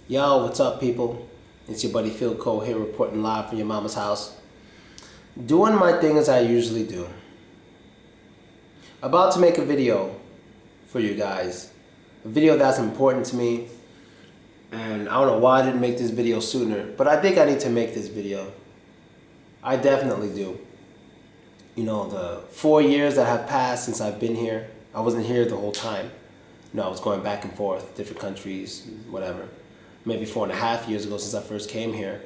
Yo, what's up, people? It's your buddy Philko here reporting live from your mama's house. Doing my thing as I usually do. About to make a video for you guys. A video that's important to me. And I don't know why I didn't make this video sooner, but I think I need to make this video. I definitely do. You know, the 4 years that have passed since I've been here, I wasn't here the whole time. You know, I was going back and forth, different countries, whatever. Maybe 4.5 years ago since I first came here.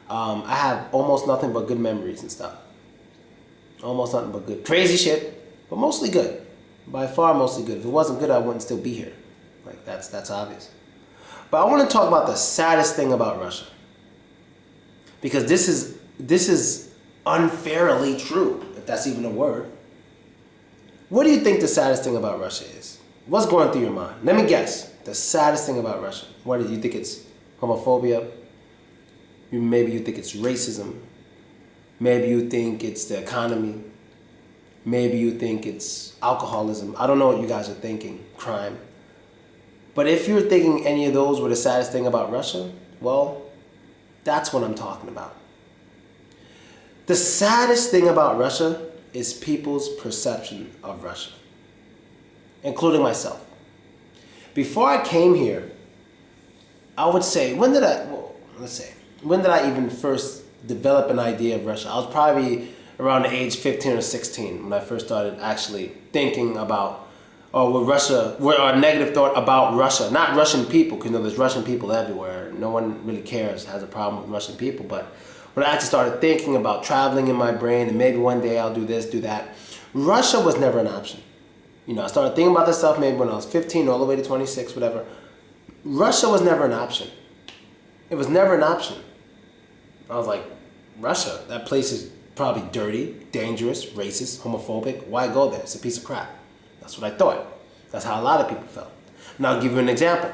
I have almost nothing but good memories and stuff. Almost nothing but good. Crazy shit, but mostly good. By far, mostly good. If it wasn't good, I wouldn't still be here. Like, that's obvious. But I want to talk about the saddest thing about Russia. Because this is unfairly true, if that's even a word. What do you think the saddest thing about Russia is? What's going through your mind? Let me guess. The saddest thing about Russia. What do you think? It's homophobia? Maybe you think it's racism. Maybe you think it's the economy. Maybe you think it's alcoholism. I don't know what you guys are thinking. Crime. But if you're thinking any of those were the saddest thing about Russia, well, that's what I'm talking about. The saddest thing about Russia is people's perception of Russia, including myself. Before I came here, I would say, when did I even first develop an idea of Russia? I was probably around the age 15 or 16 when I first started actually thinking about, a negative thought about Russia. Not Russian people, because you know, there's Russian people everywhere. No one really cares, has a problem with Russian people. But when I actually started thinking about traveling in my brain and maybe one day I'll do this, do that, Russia was never an option. You know, I started thinking about this stuff maybe when I was 15 all the way to 26, whatever. Russia was never an option. It was never an option. I was like, Russia, that place is probably dirty, dangerous, racist, homophobic. Why go there? It's a piece of crap. That's what I thought. That's how a lot of people felt. And I'll give you an example.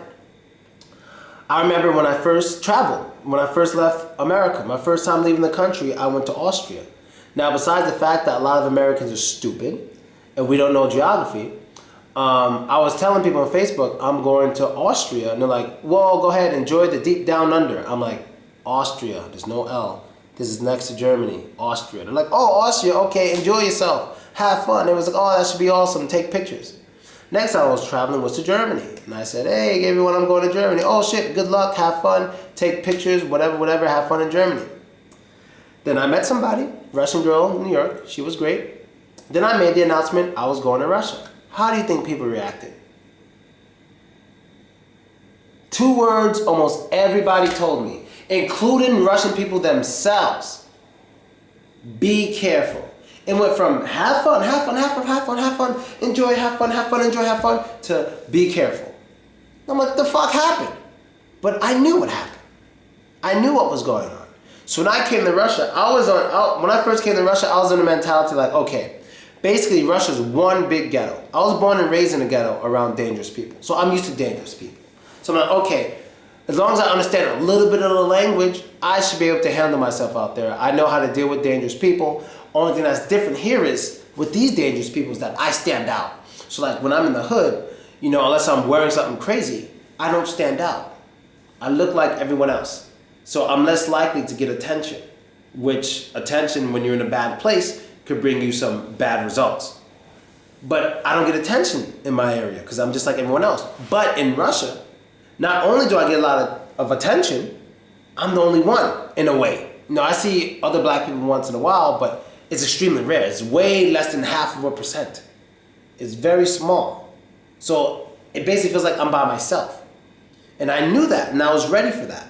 I remember when I first traveled, when I first left America, my first time leaving the country, I went to Austria. Now, besides the fact that a lot of Americans are stupid and we don't know geography, I was telling people on Facebook, I'm going to Austria, and they're like, well, go ahead, enjoy the deep down under. I'm like, Austria, there's no L. This is next to Germany, Austria. They're like, oh, Austria, okay, enjoy yourself, have fun. It was like, oh, that should be awesome, take pictures. Next time I was traveling was to Germany, and I said, hey, everyone, I'm going to Germany. Oh shit, good luck, have fun, take pictures, whatever, have fun in Germany. Then I met somebody, Russian girl in New York, she was great. Then I made the announcement I was going to Russia. How do you think people reacted? 2 words almost everybody told me, including Russian people themselves. Be careful. It went from have fun, enjoy, have fun, enjoy, have fun, to be careful. I'm like, the fuck happened? But I knew what happened. I knew what was going on. So when I came to Russia, when I first came to Russia, I was in the mentality like, okay, basically Russia's one big ghetto. I was born and raised in a ghetto around dangerous people. So I'm used to dangerous people. So I'm like, okay, as long as I understand a little bit of the language, I should be able to handle myself out there. I know how to deal with dangerous people. Only thing that's different here is, with these dangerous people, is that I stand out. So like when I'm in the hood, you know, unless I'm wearing something crazy, I don't stand out. I look like everyone else. So I'm less likely to get attention, which attention when you're in a bad place could bring you some bad results. But I don't get attention in my area because I'm just like everyone else. But in Russia, not only do I get a lot of attention, I'm the only one in a way. You know, I see other black people once in a while, but it's extremely rare. It's way less than 0.5%. It's very small. So it basically feels like I'm by myself. And I knew that, and I was ready for that.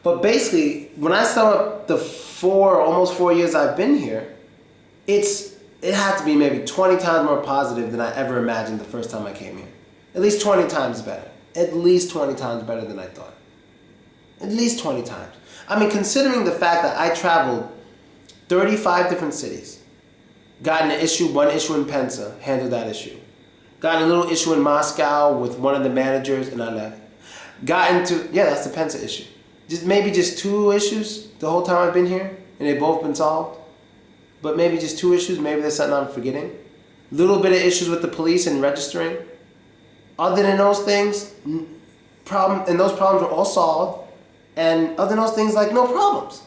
But basically, when I sum up the almost 4 years I've been here, it had to be maybe 20 times more positive than I ever imagined the first time I came here. At least 20 times better. At least 20 times better than I thought. At least 20 times. I mean, considering the fact that I traveled 35 different cities, got in one issue in Penza, handled that issue. Got in a little issue in Moscow with one of the managers, and I left. That's the Penza issue. Maybe just 2 issues the whole time I've been here, and they've both been solved. But maybe just 2 issues, maybe there's something I'm forgetting. Little bit of issues with the police and registering. Other than those things, those problems were all solved. And other than those things, like, no problems.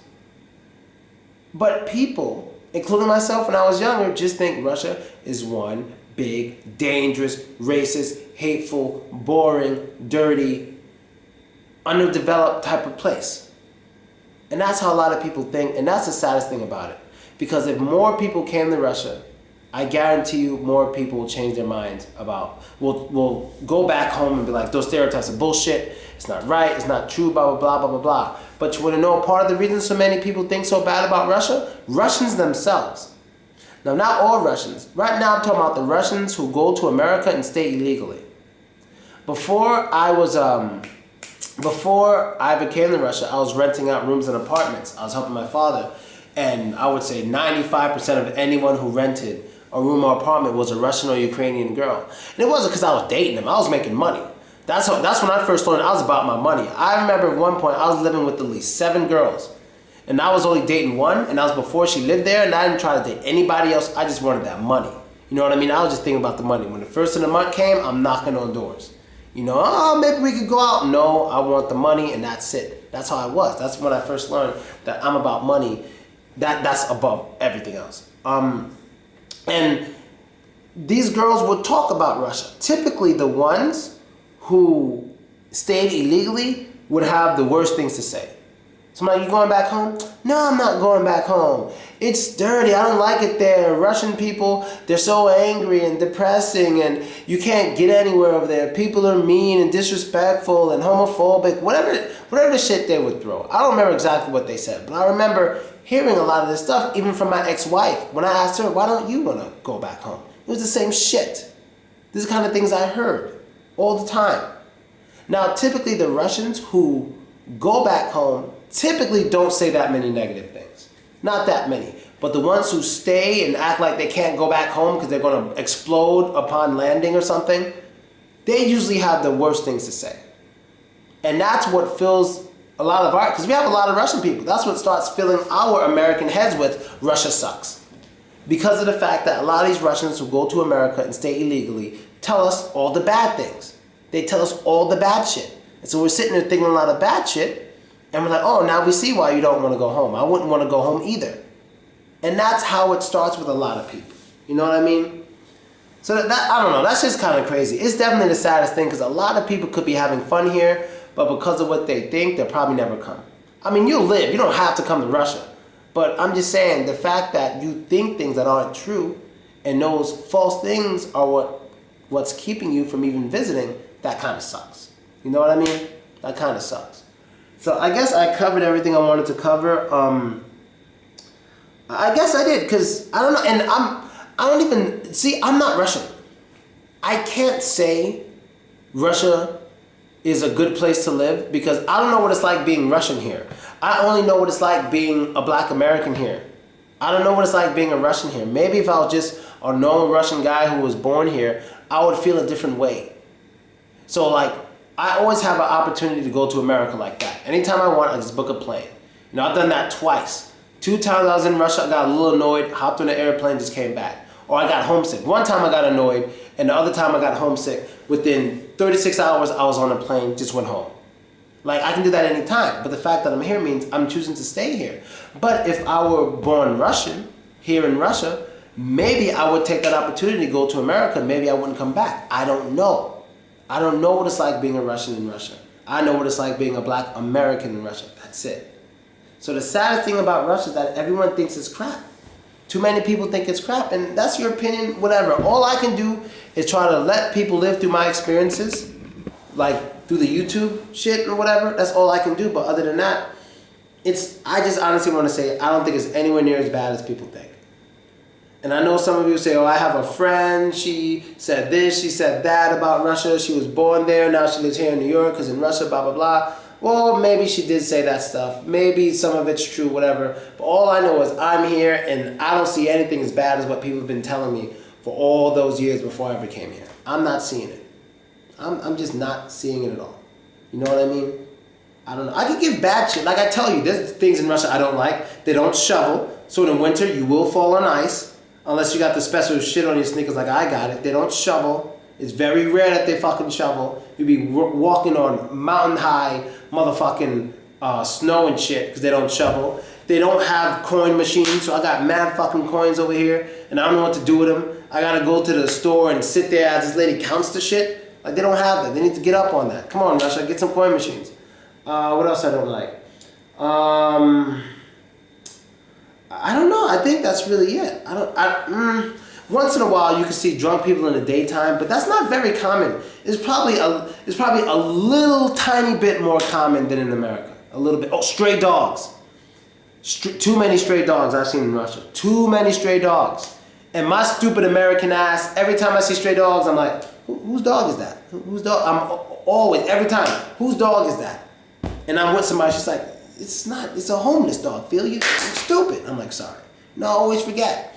But people, including myself when I was younger, just think Russia is one big, dangerous, racist, hateful, boring, dirty, underdeveloped type of place. And that's how a lot of people think, and that's the saddest thing about it. Because if more people came to Russia, I guarantee you more people will change their minds about, will go back home and be like, those stereotypes are bullshit, it's not right, it's not true, blah, blah, blah, blah, blah, blah. But you want to know part of the reason so many people think so bad about Russia? Russians themselves. Now, not all Russians. Right now I'm talking about the Russians who go to America and stay illegally. Before I became to Russia, I was renting out rooms and apartments. I was helping my father. And I would say 95% of anyone who rented a room or apartment was a Russian or Ukrainian girl. And it wasn't because I was dating them. I was making money. That's when I first learned I was about my money. I remember at one point I was living with at least 7 girls. And I was only dating one, and that was before she lived there, and I didn't try to date anybody else. I just wanted that money. You know what I mean? I was just thinking about the money. When the first of the month came, I'm knocking on doors. You know, oh, maybe we could go out. No, I want the money, and that's it. That's how I was. That's when I first learned that I'm about money. That's above everything else. And these girls would talk about Russia. Typically, the ones who stayed illegally would have the worst things to say. So I'm like, you going back home? No, I'm not going back home. It's dirty. I don't like it there. Russian people, they're so angry and depressing, and you can't get anywhere over there. People are mean and disrespectful and homophobic, whatever the shit they would throw. I don't remember exactly what they said, but I remember hearing a lot of this stuff, even from my ex-wife. When I asked her, why don't you want to go back home? It was the same shit. These are the kind of things I heard all the time. Now, typically the Russians who go back home typically don't say that many negative things. Not that many. But the ones who stay and act like they can't go back home because they're going to explode upon landing or something, they usually have the worst things to say. And that's what fills a lot of our, because we have a lot of Russian people. That's what starts filling our American heads with Russia sucks. Because of the fact that a lot of these Russians who go to America and stay illegally tell us all the bad things. They tell us all the bad shit. And so we're sitting there thinking a lot of bad shit, and we're like, oh, now we see why you don't want to go home. I wouldn't want to go home either. And that's how it starts with a lot of people. You know what I mean? So that I don't know, that's just kind of crazy. It's definitely the saddest thing because a lot of people could be having fun here, but because of what they think, they'll probably never come. I mean, you'll live. You don't have to come to Russia. But I'm just saying, the fact that you think things that aren't true, and those false things are what's keeping you from even visiting, that kind of sucks. You know what I mean? That kind of sucks. So I guess I covered everything I wanted to cover. I guess I did, because I don't know, and I'm not Russian. I can't say Russia is a good place to live because I don't know what it's like being Russian here. I only know what it's like being a black American here. I don't know what it's like being a Russian here. Maybe if I was just a normal Russian guy who was born here, I would feel a different way. So like, I always have an opportunity to go to America like that. Anytime I want, I just book a plane. You know, I've done that twice. 2 times I was in Russia, I got a little annoyed, hopped on an airplane, just came back. Or I got homesick. One time I got annoyed, and the other time I got homesick. Within 36 hours, I was on a plane, just went home. Like, I can do that any time. But the fact that I'm here means I'm choosing to stay here. But if I were born Russian, here in Russia, maybe I would take that opportunity to go to America. Maybe I wouldn't come back. I don't know. I don't know what it's like being a Russian in Russia. I know what it's like being a black American in Russia. That's it. So the saddest thing about Russia is that everyone thinks it's crap. Too many people think it's crap, and that's your opinion, whatever. All I can do is try to let people live through my experiences, like through the YouTube shit or whatever. That's all I can do, but other than that, I just honestly want to say I don't think it's anywhere near as bad as people think. And I know some of you say, oh, I have a friend, she said this, she said that about Russia, she was born there, now she lives here in New York, because in Russia, blah, blah, blah. Well, maybe she did say that stuff. Maybe some of it's true, whatever. But all I know is I'm here, and I don't see anything as bad as what people have been telling me for all those years before I ever came here. I'm not seeing it. I'm just not seeing it at all. You know what I mean? I don't know. I could give bad shit. Like I tell you, there's things in Russia I don't like. They don't shovel. So in the winter, you will fall on ice. Unless you got the special shit on your sneakers like I got it. They don't shovel. It's very rare that they fucking shovel. You be walking on mountain high motherfucking snow and shit because they don't shovel. They don't have coin machines, so I got mad fucking coins over here, and I don't know what to do with them. I gotta go to the store and sit there as this lady counts the shit. Like, they don't have that. They need to get up on that. Come on, Russia, get some coin machines. What else I don't like? I don't know. I think that's really it. Once in a while, you can see drunk people in the daytime, but that's not very common. It's probably a little tiny bit more common than in America. A little bit. Oh, stray dogs. Too many stray dogs I've seen in Russia. Too many stray dogs. And my stupid American ass, every time I see stray dogs, I'm like, whose dog is that? Whose dog? I'm always, every time, whose dog is that? And I'm with somebody, she's like, it's not, it's a homeless dog, Phil. You're stupid. I'm like, sorry. No, I always forget.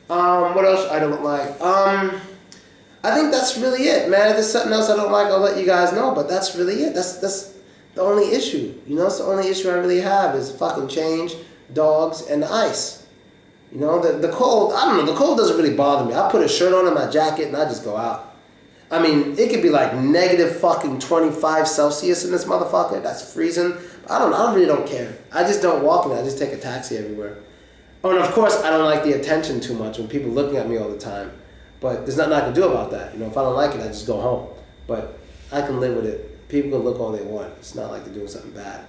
What else I don't like? I think that's really it, man. If there's something else I don't like, I'll let you guys know, but that's really it. That's the only issue. You know, it's the only issue I really have is fucking change, dogs, and the ice. You know, the cold, I don't know, the cold doesn't really bother me. I put a shirt on and my jacket and I just go out. I mean, it could be like negative fucking 25 Celsius in this motherfucker. That's freezing. I really don't care. I just don't walk in it. I just take a taxi everywhere. Oh, and of course, I don't like the attention too much when people looking at me all the time. But there's nothing I can do about that. You know, if I don't like it, I just go home. But I can live with it. People can look all they want. It's not like they're doing something bad.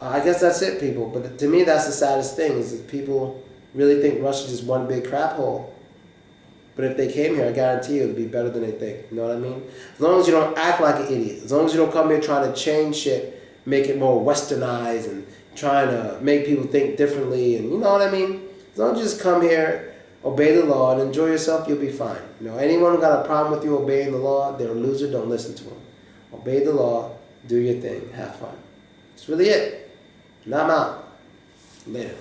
I guess that's it, people. But to me, that's the saddest thing, is that people really think Russia's just one big crap hole. But if they came here, I guarantee you it would be better than they think. You know what I mean? As long as you don't act like an idiot. As long as you don't come here trying to change shit, make it more westernized and trying to make people think differently, and you know what I mean? As long as you just come here, obey the law, and enjoy yourself, you'll be fine. You know, anyone who got a problem with you obeying the law, they're a loser, don't listen to them. Obey the law, do your thing, have fun. That's really it. And I'm out. Later.